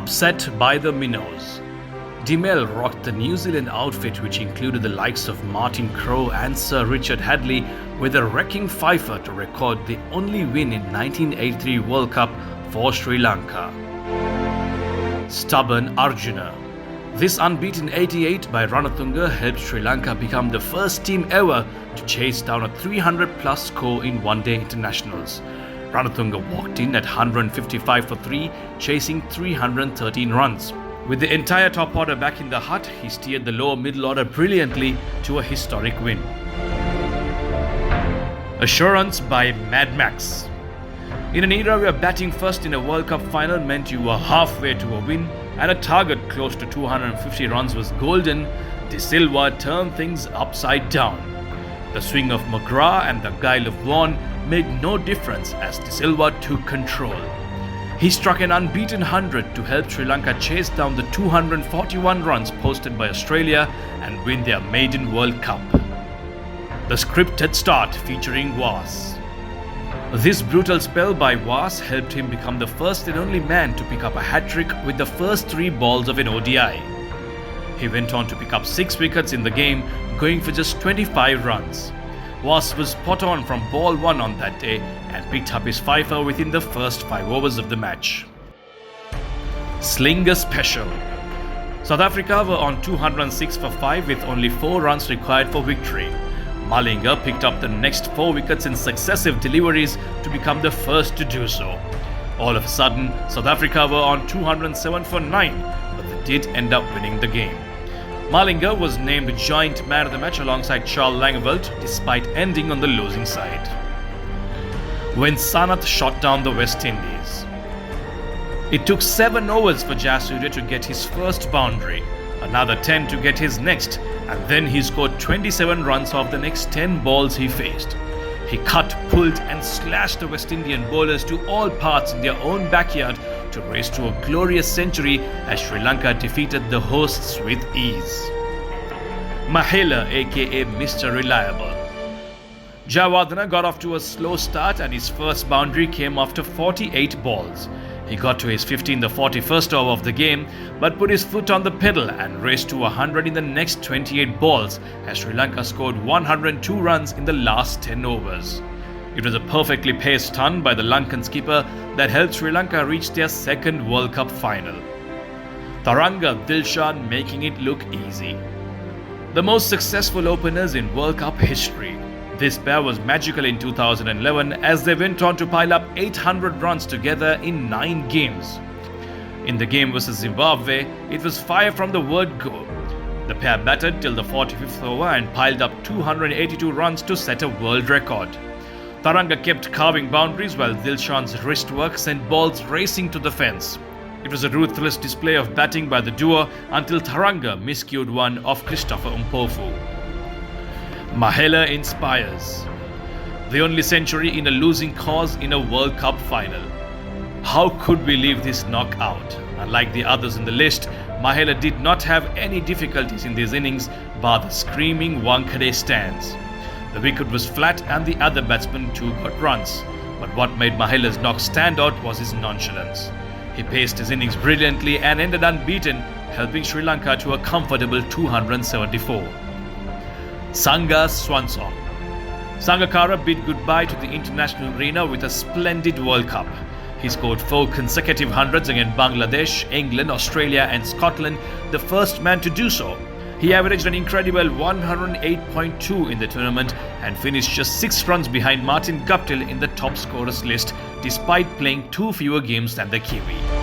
Upset by the minnows. Demel rocked the New Zealand outfit, which included the likes of Martin Crowe and Sir Richard Hadley, with a wrecking fifer to record the only win in 1983 World Cup for Sri Lanka. Stubborn Arjuna. This unbeaten 88 by Ranatunga helped Sri Lanka become the first team ever to chase down a 300-plus score in one-day internationals. Ranatunga walked in at 155 for 3, chasing 313 runs. With the entire top order back in the hut, he steered the lower middle order brilliantly to a historic win. Assurance by Mad Max. In an era where batting first in a World Cup final meant you were halfway to a win and a target close to 250 runs was golden, De Silva turned things upside down. The swing of McGrath and the guile of Vaughan made no difference as De Silva took control. He struck an unbeaten 100 to help Sri Lanka chase down the 241 runs posted by Australia and win their maiden World Cup. The scripted start featuring Was. This brutal spell by Was helped him become the first and only man to pick up a hat-trick with the first 3 balls of an ODI. He went on to pick up 6 wickets in the game, going for just 25 runs. Was spot on from ball 1 on that day and picked up his fifer within the first 5 overs of the match. Slinger Special. South Africa were on 206 for 5 with only 4 runs required for victory. Malinga picked up the next 4 wickets in successive deliveries to become the first to do so. All of a sudden, South Africa were on 207 for 9, but they did end up winning the game. Malinga was named joint man of the match alongside Charles Langeveld despite ending on the losing side. When Sanath shot down the West Indies. It took 7 overs for Jasuria to get his first boundary, another 10 to get his next, and then he scored 27 runs off the next 10 balls he faced. He cut, pulled and slashed the West Indian bowlers to all parts in their own backyard to race to a glorious century as Sri Lanka defeated the hosts with ease. Mahela aka Mr. Reliable. Jayawardene got off to a slow start and his first boundary came after 48 balls. He got to his 50 in the 41st over of the game but put his foot on the pedal and raced to 100 in the next 28 balls as Sri Lanka scored 102 runs in the last 10 overs. It was a perfectly paced ton by the Lankan skipper that helped Sri Lanka reach their second World Cup final. Tharanga Dilshan making it look easy. The most successful openers in World Cup history. This pair was magical in 2011 as they went on to pile up 800 runs together in 9 games. In the game versus Zimbabwe, it was fire from the word go. The pair batted till the 45th over and piled up 282 runs to set a world record. Tharanga kept carving boundaries while Dilshan's wrist work sent balls racing to the fence. It was a ruthless display of batting by the duo until Tharanga miscued one off Christopher Mpofu. Mahela inspires. The only century in a losing cause in a World Cup final. How could we leave this knockout? Unlike the others in the list, Mahela did not have any difficulties in these innings bar the screaming Wankhede stands. The wicket was flat and the other batsmen too got runs. But what made Mahela's knock stand out was his nonchalance. He paced his innings brilliantly and ended unbeaten, helping Sri Lanka to a comfortable 274. Sanga's swan song. Sangakkara bid goodbye to the international arena with a splendid World Cup. He scored 4 consecutive hundreds against Bangladesh, England, Australia and Scotland, the first man to do so. He averaged an incredible 108.2 in the tournament and finished just 6 runs behind Martin Guptill in the top scorers list despite playing 2 fewer games than the Kiwi.